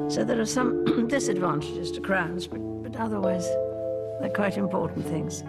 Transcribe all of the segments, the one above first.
So there are some disadvantages to crowns, but otherwise they're quite important things.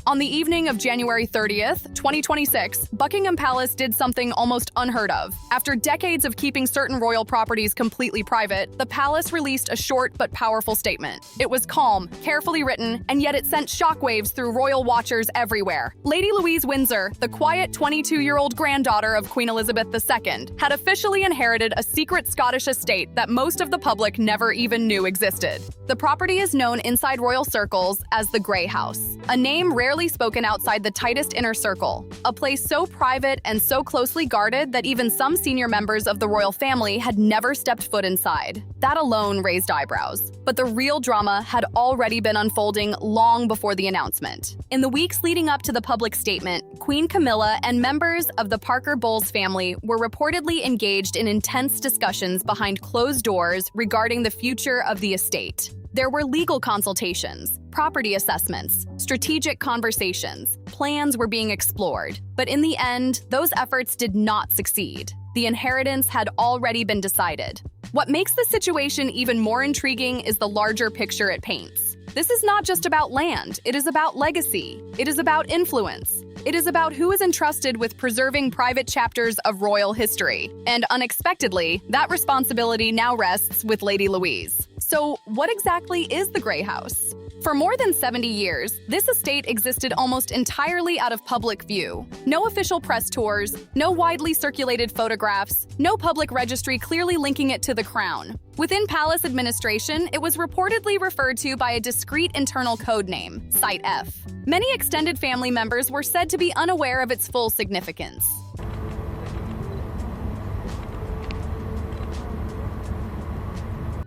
On the evening of January 30th, 2026, Buckingham Palace did something almost unheard of. After decades of keeping certain royal properties completely private, the palace released a short but powerful statement. It was calm, carefully written, and yet it sent shockwaves through royal watchers everywhere. Lady Louise Windsor, the quiet 22-year-old granddaughter of Queen Elizabeth II, had officially inherited a secret Scottish estate that most of the public never even knew existed. The property is known inside royal circles as the Grey House, a name rarely spoken outside the tightest inner circle, a place so private and so closely guarded that even some senior members of the royal family had never stepped foot inside. That alone raised eyebrows. But the real drama had already been unfolding long before the announcement. In the weeks leading up to the public statement, Queen Camilla and members of the Parker Bowles family were reportedly engaged in intense discussions behind closed doors regarding the future of the estate. There were legal consultations, property assessments, strategic conversations, plans were being explored. But in the end, those efforts did not succeed. The inheritance had already been decided. What makes the situation even more intriguing is the larger picture it paints. This is not just about land, it is about legacy. It is about influence. It is about who is entrusted with preserving private chapters of royal history. And unexpectedly, that responsibility now rests with Lady Louise. So, what exactly is the Grey House? For more than 70 years, this estate existed almost entirely out of public view. No official press tours, no widely circulated photographs, no public registry clearly linking it to the crown. Within palace administration, it was reportedly referred to by a discreet internal code name, Site F. Many extended family members were said to be unaware of its full significance.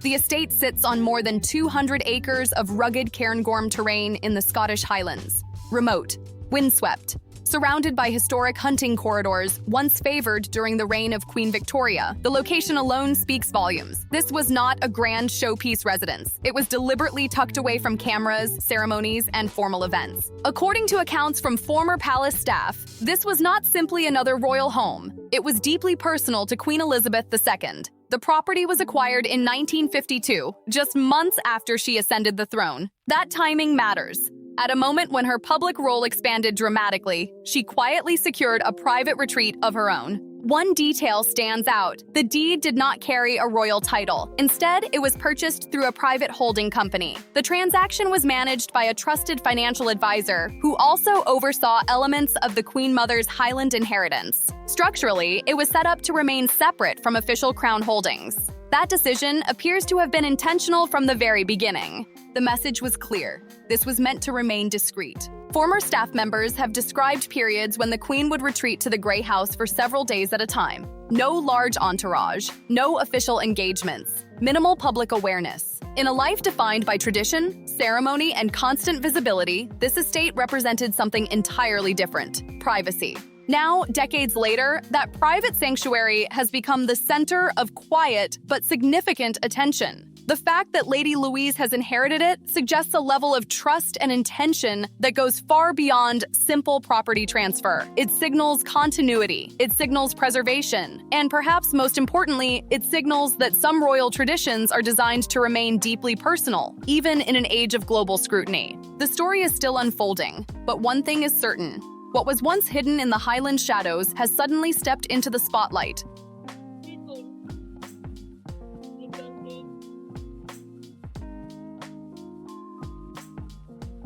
The estate sits on more than 200 acres of rugged cairngorm terrain in the Scottish Highlands. Remote, windswept, surrounded by historic hunting corridors once favored during the reign of Queen Victoria, the location alone speaks volumes. This was not a grand showpiece residence. It was deliberately tucked away from cameras, ceremonies, and formal events. According to accounts from former palace staff, this was not simply another royal home. It was deeply personal to Queen Elizabeth II. The property was acquired in 1952, just months after she ascended the throne. That timing matters. At a moment when her public role expanded dramatically, she quietly secured a private retreat of her own. One detail stands out. The deed did not carry a royal title. Instead, it was purchased through a private holding company. The transaction was managed by a trusted financial advisor who also oversaw elements of the Queen Mother's Highland inheritance. Structurally, it was set up to remain separate from official crown holdings. That decision appears to have been intentional from the very beginning. The message was clear. This was meant to remain discreet. Former staff members have described periods when the Queen would retreat to the Grey House for several days at a time. No large entourage, no official engagements, minimal public awareness. In a life defined by tradition, ceremony, and constant visibility, this estate represented something entirely different: privacy. Now, decades later, that private sanctuary has become the center of quiet but significant attention. The fact that Lady Louise has inherited it suggests a level of trust and intention that goes far beyond simple property transfer. It signals continuity, it signals preservation, and perhaps most importantly, it signals that some royal traditions are designed to remain deeply personal, even in an age of global scrutiny. The story is still unfolding, but one thing is certain. What was once hidden in the Highland shadows has suddenly stepped into the spotlight.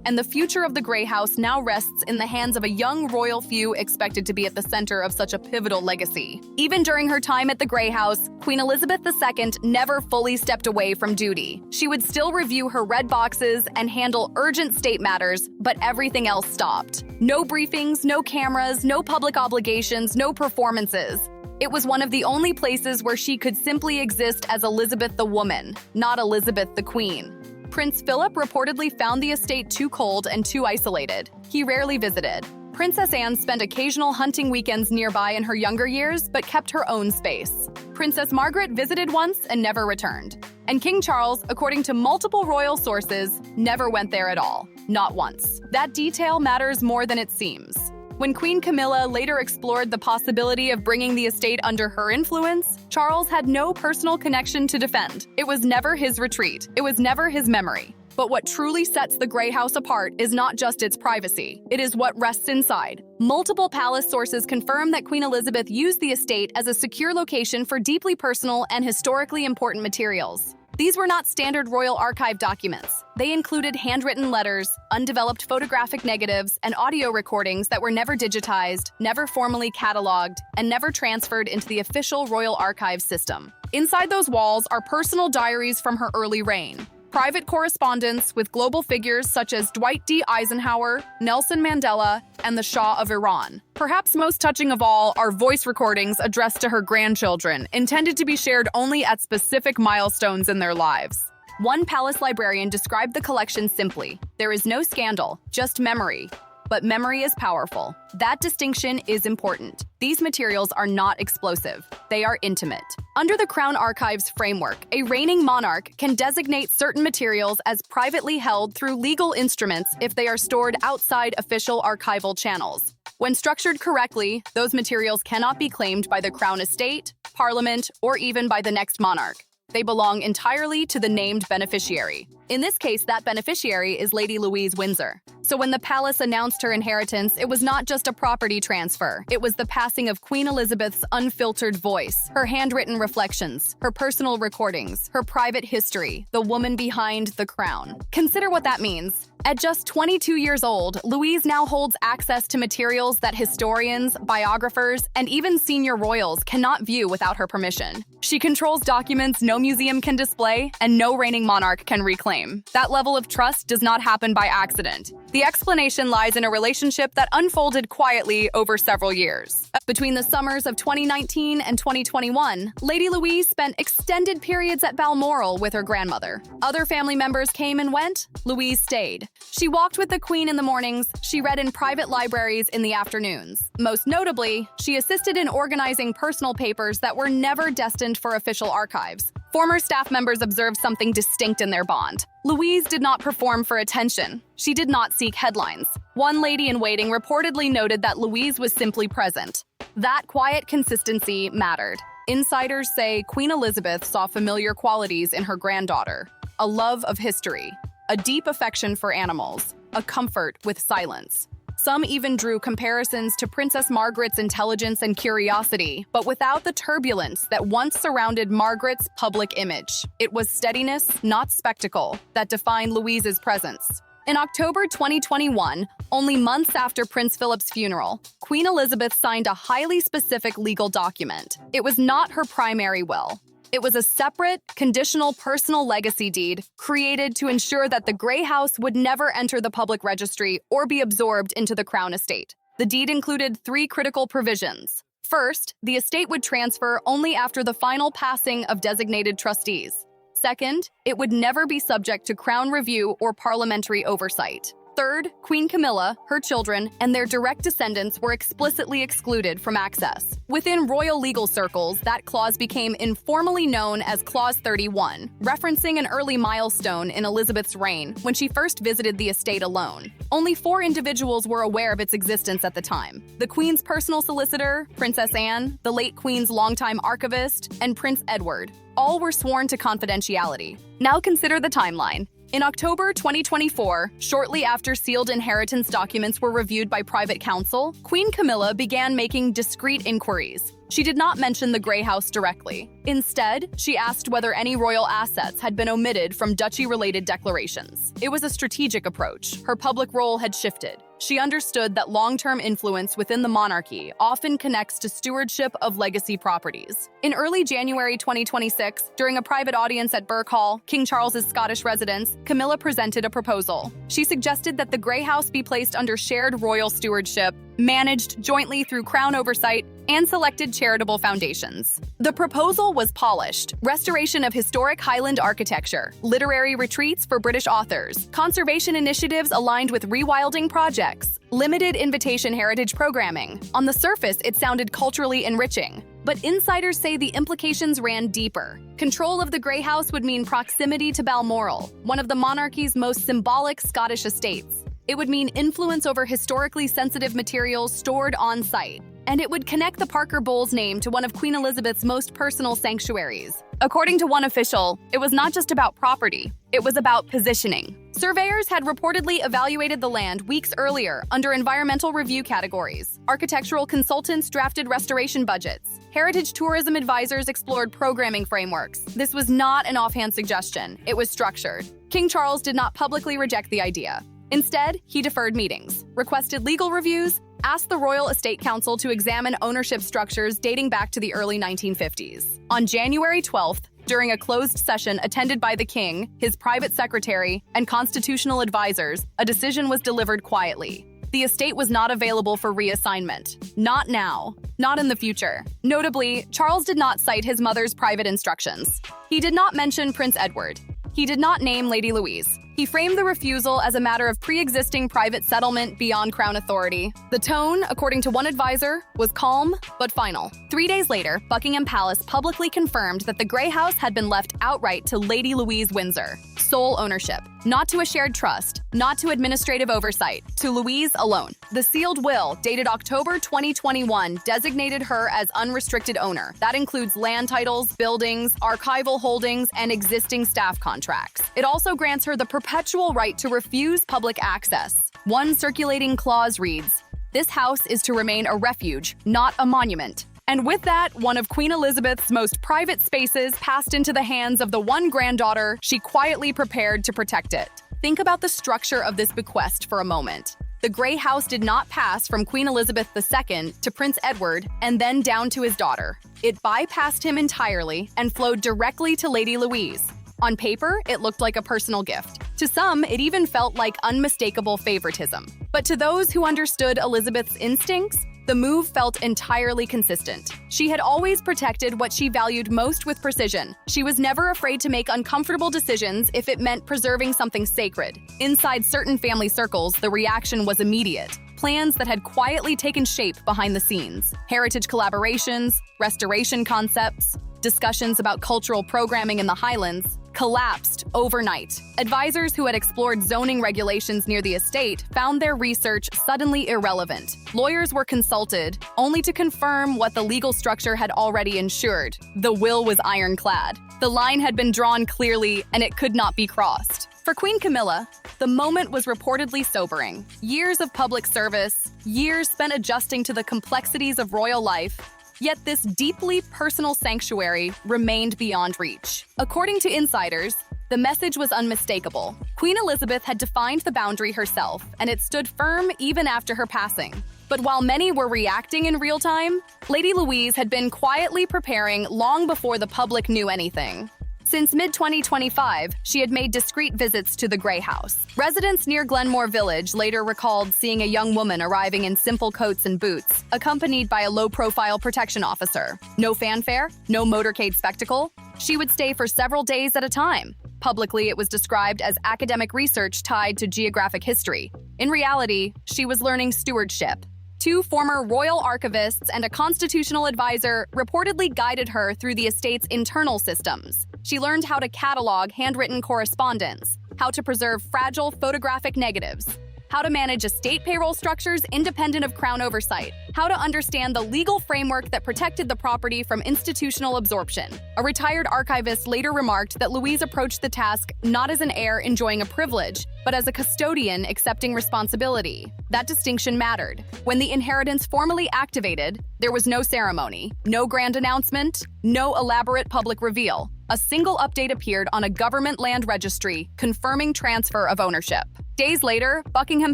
And the future of the Grey House now rests in the hands of a young royal few expected to be at the center of such a pivotal legacy. Even during her time at the Grey House, Queen Elizabeth II never fully stepped away from duty. She would still review her red boxes and handle urgent state matters, but everything else stopped. No briefings, no cameras, no public obligations, no performances. It was one of the only places where she could simply exist as Elizabeth the woman, not Elizabeth the Queen. Prince Philip reportedly found the estate too cold and too isolated. He rarely visited. Princess Anne spent occasional hunting weekends nearby in her younger years, but kept her own space. Princess Margaret visited once and never returned. And King Charles, according to multiple royal sources, never went there at all. Not once. That detail matters more than it seems. When Queen Camilla later explored the possibility of bringing the estate under her influence, Charles had no personal connection to defend. It was never his retreat. It was never his memory. But what truly sets the Grey House apart is not just its privacy. It is what rests inside. Multiple palace sources confirm that Queen Elizabeth used the estate as a secure location for deeply personal and historically important materials. These were not standard royal archive documents. They included handwritten letters, undeveloped photographic negatives, and audio recordings that were never digitized, never formally cataloged, and never transferred into the official royal archive system. Inside those walls are personal diaries from her early reign, private correspondence with global figures such as Dwight D. Eisenhower, Nelson Mandela, and the Shah of Iran. Perhaps most touching of all are voice recordings addressed to her grandchildren, intended to be shared only at specific milestones in their lives. One palace librarian described the collection simply: "There is no scandal, just memory. But memory is powerful. That distinction is important. These materials are not explosive. They are intimate." Under the Crown Archives framework, a reigning monarch can designate certain materials as privately held through legal instruments if they are stored outside official archival channels. When structured correctly, those materials cannot be claimed by the Crown Estate, Parliament, or even by the next monarch. They belong entirely to the named beneficiary. In this case, that beneficiary is Lady Louise Windsor. So when the palace announced her inheritance, it was not just a property transfer. It was the passing of Queen Elizabeth's unfiltered voice, her handwritten reflections, her personal recordings, her private history, the woman behind the crown. Consider what that means. At just 22 years old, Louise now holds access to materials that historians, biographers, and even senior royals cannot view without her permission. She controls documents no museum can display and no reigning monarch can reclaim. That level of trust does not happen by accident. The explanation lies in a relationship that unfolded quietly over several years. Between the summers of 2019 and 2021, Lady Louise spent extended periods at Balmoral with her grandmother. Other family members came and went. Louise stayed. She walked with the Queen in the mornings. She read in private libraries in the afternoons. Most notably, she assisted in organizing personal papers that were never destined for official archives. Former staff members observed something distinct in their bond. Louise did not perform for attention. She did not seek headlines. One lady-in-waiting reportedly noted that Louise was simply present. That quiet consistency mattered. Insiders say Queen Elizabeth saw familiar qualities in her granddaughter: a love of history, a deep affection for animals, a comfort with silence. Some even drew comparisons to Princess Margaret's intelligence and curiosity, but without the turbulence that once surrounded Margaret's public image. It was steadiness, not spectacle, that defined Louise's presence. In October 2021, only months after Prince Philip's funeral, Queen Elizabeth signed a highly specific legal document. It was not her primary will. It was a separate, conditional personal legacy deed created to ensure that the Grey House would never enter the public registry or be absorbed into the Crown estate. The deed included 3 critical provisions. First, the estate would transfer only after the final passing of designated trustees. Second, it would never be subject to Crown review or parliamentary oversight. Third, Queen Camilla, her children, and their direct descendants were explicitly excluded from access. Within royal legal circles, that clause became informally known as Clause 31, referencing an early milestone in Elizabeth's reign when she first visited the estate alone. Only 4 individuals were aware of its existence at the time: the Queen's personal solicitor, Princess Anne, the late Queen's longtime archivist, and Prince Edward. All were sworn to confidentiality. Now consider the timeline. In October 2024, shortly after sealed inheritance documents were reviewed by private counsel, Queen Camilla began making discreet inquiries. She did not mention the Grey House directly. Instead, she asked whether any royal assets had been omitted from duchy-related declarations. It was a strategic approach. Her public role had shifted. She understood that long-term influence within the monarchy often connects to stewardship of legacy properties. In early January 2026, during a private audience at Birk Hall, King Charles's Scottish residence, Camilla presented a proposal. She suggested that the Grey House be placed under shared royal stewardship, managed jointly through Crown oversight, and selected charitable foundations. The proposal was polished: restoration of historic Highland architecture, literary retreats for British authors, conservation initiatives aligned with rewilding projects, limited invitation heritage programming. On the surface, it sounded culturally enriching, but insiders say the implications ran deeper. Control of the Grey House would mean proximity to Balmoral, one of the monarchy's most symbolic Scottish estates. It would mean influence over historically sensitive materials stored on site. And it would connect the Parker Bowl's name to one of Queen Elizabeth's most personal sanctuaries. According to one official, it was not just about property, it was about positioning. Surveyors had reportedly evaluated the land weeks earlier under environmental review categories. Architectural consultants drafted restoration budgets. Heritage tourism advisors explored programming frameworks. This was not an offhand suggestion, it was structured. King Charles did not publicly reject the idea. Instead, he deferred meetings, requested legal reviews, asked the Royal Estate Council to examine ownership structures dating back to the early 1950s. On January 12th, during a closed session attended by the King, his private secretary, and constitutional advisors, a decision was delivered quietly. The estate was not available for reassignment. Not now. Not in the future. Notably, Charles did not cite his mother's private instructions. He did not mention Prince Edward. He did not name Lady Louise. He framed the refusal as a matter of pre-existing private settlement beyond Crown authority. The tone, according to one advisor, was calm but final. 3 days later, Buckingham Palace publicly confirmed that the Grey House had been left outright to Lady Louise Windsor. Sole ownership. Not to a shared trust, not to administrative oversight, to Louise alone. The sealed will, dated October 2021, designated her as unrestricted owner. That includes land titles, buildings, archival holdings, and existing staff contracts. It also grants her the perpetual right to refuse public access. One circulating clause reads, "This house is to remain a refuge, not a monument." And with that, one of Queen Elizabeth's most private spaces passed into the hands of the one granddaughter she quietly prepared to protect it. Think about the structure of this bequest for a moment. The Grey House did not pass from Queen Elizabeth II to Prince Edward and then down to his daughter. It bypassed him entirely and flowed directly to Lady Louise. On paper, it looked like a personal gift. To some, it even felt like unmistakable favoritism. But to those who understood Elizabeth's instincts, the move felt entirely consistent. She had always protected what she valued most with precision. She was never afraid to make uncomfortable decisions if it meant preserving something sacred. Inside certain family circles, the reaction was immediate. Plans that had quietly taken shape behind the scenes. Heritage collaborations, restoration concepts, discussions about cultural programming in the Highlands collapsed overnight. Advisors who had explored zoning regulations near the estate found their research suddenly irrelevant. Lawyers were consulted, only to confirm what the legal structure had already ensured. The will was ironclad. The line had been drawn clearly, and it could not be crossed. For Queen Camilla, the moment was reportedly sobering. Years of public service, years spent adjusting to the complexities of royal life, yet this deeply personal sanctuary remained beyond reach. According to insiders, the message was unmistakable. Queen Elizabeth had defined the boundary herself, and it stood firm even after her passing. But while many were reacting in real time, Lady Louise had been quietly preparing long before the public knew anything. Since mid-2025, she had made discreet visits to the Grey House. Residents near Glenmore Village later recalled seeing a young woman arriving in simple coats and boots, accompanied by a low-profile protection officer. No fanfare, no motorcade spectacle. She would stay for several days at a time. Publicly, it was described as academic research tied to geographic history. In reality, she was learning stewardship. 2 former royal archivists and a constitutional advisor reportedly guided her through the estate's internal systems. She learned how to catalog handwritten correspondence, how to preserve fragile photographic negatives, how to manage estate payroll structures independent of Crown oversight, how to understand the legal framework that protected the property from institutional absorption. A retired archivist later remarked that Louise approached the task not as an heir enjoying a privilege, but as a custodian accepting responsibility. That distinction mattered. When the inheritance formally activated, there was no ceremony, no grand announcement, no elaborate public reveal. A single update appeared on a government land registry confirming transfer of ownership. Days later, Buckingham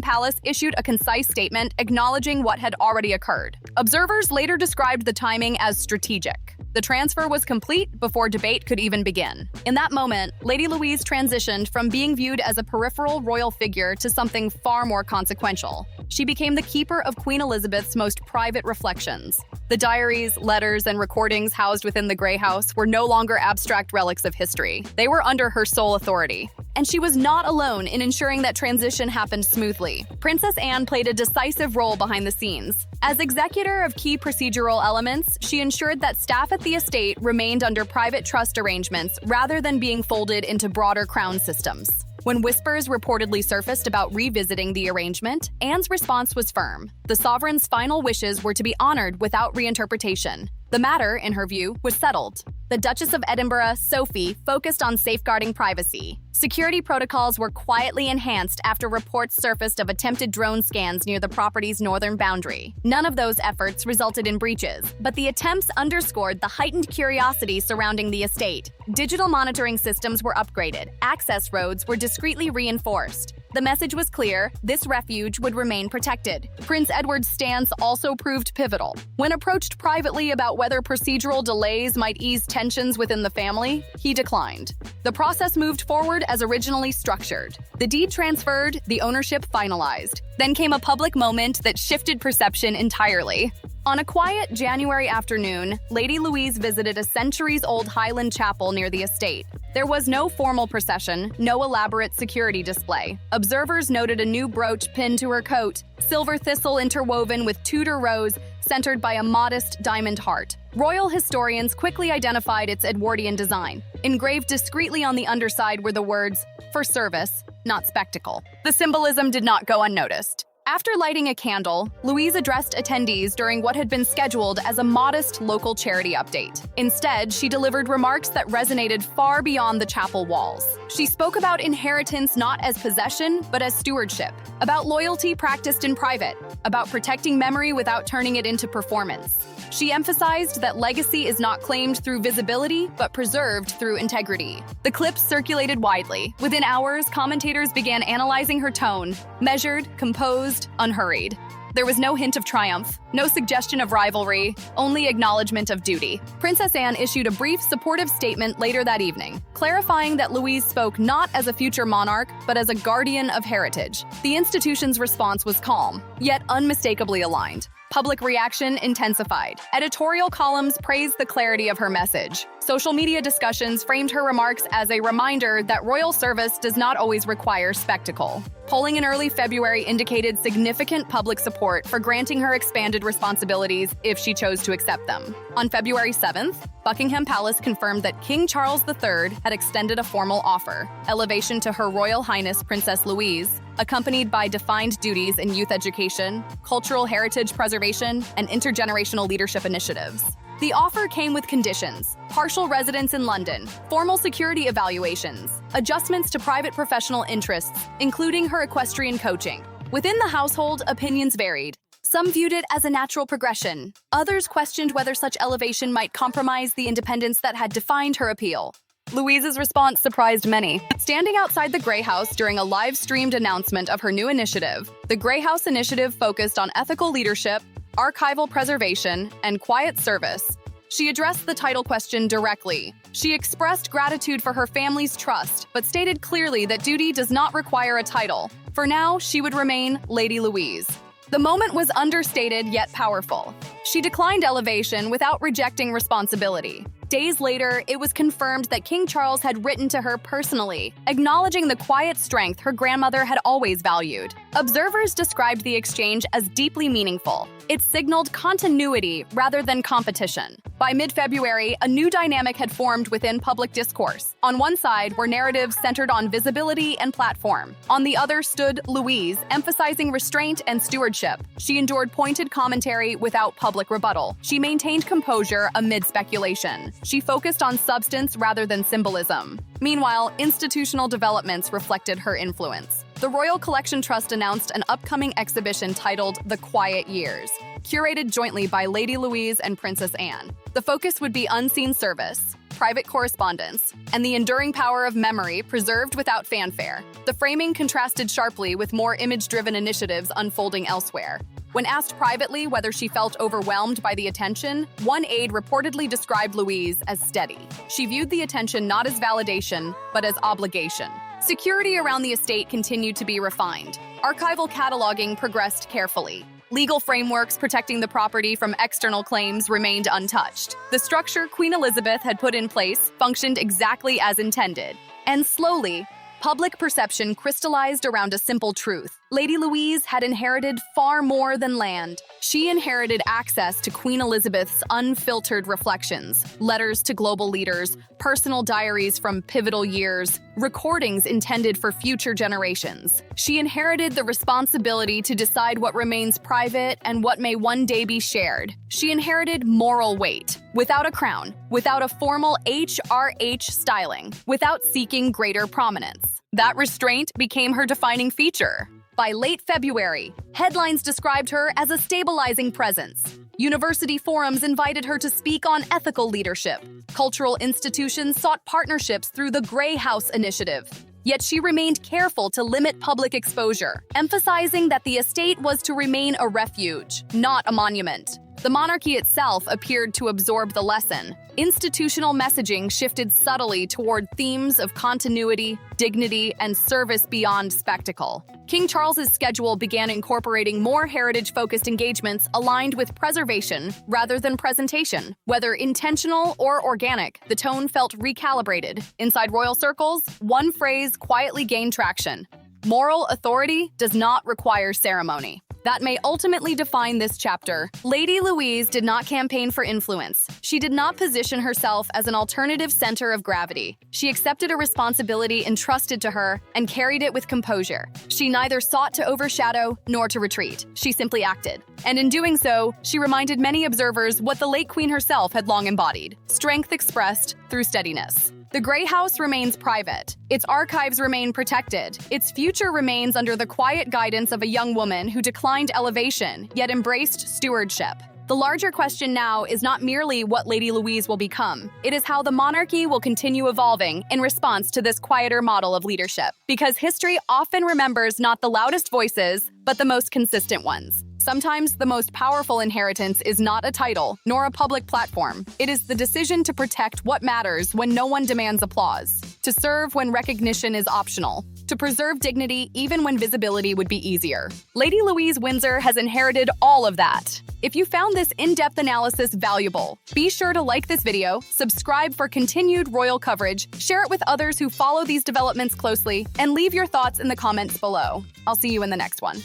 Palace issued a concise statement acknowledging what had already occurred. Observers later described the timing as strategic. The transfer was complete before debate could even begin. In that moment, Lady Louise transitioned from being viewed as a peripheral royal figure to something far more consequential. She became the keeper of Queen Elizabeth's most private reflections. The diaries, letters, and recordings housed within the Grey House were no longer abstract relics of history. They were under her sole authority. And she was not alone in ensuring that transition happened smoothly. Princess Anne played a decisive role behind the scenes. As executor of key procedural elements, she ensured that staff at the estate remained under private trust arrangements rather than being folded into broader Crown systems. When whispers reportedly surfaced about revisiting the arrangement, Anne's response was firm. The sovereign's final wishes were to be honored without reinterpretation. The matter, in her view, was settled. The Duchess of Edinburgh, Sophie, focused on safeguarding privacy. Security protocols were quietly enhanced after reports surfaced of attempted drone scans near the property's northern boundary. None of those efforts resulted in breaches, but the attempts underscored the heightened curiosity surrounding the estate. Digital monitoring systems were upgraded. Access roads were discreetly reinforced. The message was clear: this refuge would remain protected. Prince Edward's stance also proved pivotal. When approached privately about whether procedural delays might ease tensions within the family, he declined. The process moved forward as originally structured. The deed transferred, the ownership finalized. Then came a public moment that shifted perception entirely. On a quiet January afternoon, Lady Louise visited a centuries-old Highland chapel near the estate. There was no formal procession, no elaborate security display. Observers noted a new brooch pinned to her coat, silver thistle interwoven with Tudor rose, centered by a modest diamond heart. Royal historians quickly identified its Edwardian design. Engraved discreetly on the underside were the words, "For service, not spectacle." The symbolism did not go unnoticed. After lighting a candle, Louise addressed attendees during what had been scheduled as a modest local charity update. Instead, she delivered remarks that resonated far beyond the chapel walls. She spoke about inheritance not as possession, but as stewardship, about loyalty practiced in private, about protecting memory without turning it into performance. She emphasized that legacy is not claimed through visibility, but preserved through integrity. The clips circulated widely. Within hours, commentators began analyzing her tone, measured, composed, unhurried. There was no hint of triumph, no suggestion of rivalry, only acknowledgement of duty. Princess Anne issued a brief, supportive statement later that evening, clarifying that Louise spoke not as a future monarch, but as a guardian of heritage. The institution's response was calm, yet unmistakably aligned. Public reaction intensified. Editorial columns praised the clarity of her message. Social media discussions framed her remarks as a reminder that royal service does not always require spectacle. Polling in early February indicated significant public support for granting her expanded responsibilities if she chose to accept them. On February 7th, Buckingham Palace confirmed that King Charles III had extended a formal offer: elevation to Her Royal Highness Princess Louise, accompanied by defined duties in youth education, cultural heritage preservation, and intergenerational leadership initiatives. The offer came with conditions: partial residence in London, formal security evaluations, adjustments to private professional interests, including her equestrian coaching. Within the household, opinions varied. Some viewed it as a natural progression. Others questioned whether such elevation might compromise the independence that had defined her appeal. Louise's response surprised many. Standing outside the Grey House during a live-streamed announcement of her new initiative, the Grey House initiative focused on ethical leadership, archival preservation, and quiet service. She addressed the title question directly. She expressed gratitude for her family's trust, but stated clearly that duty does not require a title. For now, she would remain Lady Louise. The moment was understated yet powerful. She declined elevation without rejecting responsibility. Days later, it was confirmed that King Charles had written to her personally, acknowledging the quiet strength her grandmother had always valued. Observers described the exchange as deeply meaningful. It signaled continuity rather than competition. By mid-February, a new dynamic had formed within public discourse. On one side were narratives centered on visibility and platform. On the other stood Louise, emphasizing restraint and stewardship. She endured pointed commentary without public rebuttal. She maintained composure amid speculation. She focused on substance rather than symbolism. Meanwhile, institutional developments reflected her influence. The Royal Collection Trust announced an upcoming exhibition titled The Quiet Years, curated jointly by Lady Louise and Princess Anne. The focus would be unseen service, private correspondence, and the enduring power of memory preserved without fanfare. The framing contrasted sharply with more image-driven initiatives unfolding elsewhere. When asked privately whether she felt overwhelmed by the attention, one aide reportedly described Louise as steady. She viewed the attention not as validation, but as obligation. Security around the estate continued to be refined. Archival cataloging progressed carefully. Legal frameworks protecting the property from external claims remained untouched. The structure Queen Elizabeth had put in place functioned exactly as intended. And slowly, public perception crystallized around a simple truth: Lady Louise had inherited far more than land. She inherited access to Queen Elizabeth's unfiltered reflections, letters to global leaders, personal diaries from pivotal years, recordings intended for future generations. She inherited the responsibility to decide what remains private and what may one day be shared. She inherited moral weight, without a crown, without a formal HRH styling, without seeking greater prominence. That restraint became her defining feature. By late February, headlines described her as a stabilizing presence. University forums invited her to speak on ethical leadership. Cultural institutions sought partnerships through the Grey House Initiative. Yet she remained careful to limit public exposure, emphasizing that the estate was to remain a refuge, not a monument. The monarchy itself appeared to absorb the lesson. Institutional messaging shifted subtly toward themes of continuity, dignity, and service beyond spectacle. King Charles's schedule began incorporating more heritage-focused engagements aligned with preservation rather than presentation. Whether intentional or organic, the tone felt recalibrated. Inside royal circles, one phrase quietly gained traction: moral authority does not require ceremony. That may ultimately define this chapter. Lady Louise did not campaign for influence. She did not position herself as an alternative center of gravity. She accepted a responsibility entrusted to her and carried it with composure. She neither sought to overshadow nor to retreat. She simply acted. And in doing so, she reminded many observers what the late Queen herself had long embodied: strength expressed through steadiness. The Grey House remains private. Its archives remain protected. Its future remains under the quiet guidance of a young woman who declined elevation, yet embraced stewardship. The larger question now is not merely what Lady Louise will become. It is how the monarchy will continue evolving in response to this quieter model of leadership. Because history often remembers not the loudest voices, but the most consistent ones. Sometimes the most powerful inheritance is not a title, nor a public platform. It is the decision to protect what matters when no one demands applause, to serve when recognition is optional, to preserve dignity even when visibility would be easier. Lady Louise Windsor has inherited all of that. If you found this in-depth analysis valuable, be sure to like this video, subscribe for continued royal coverage, share it with others who follow these developments closely, and leave your thoughts in the comments below. I'll see you in the next one.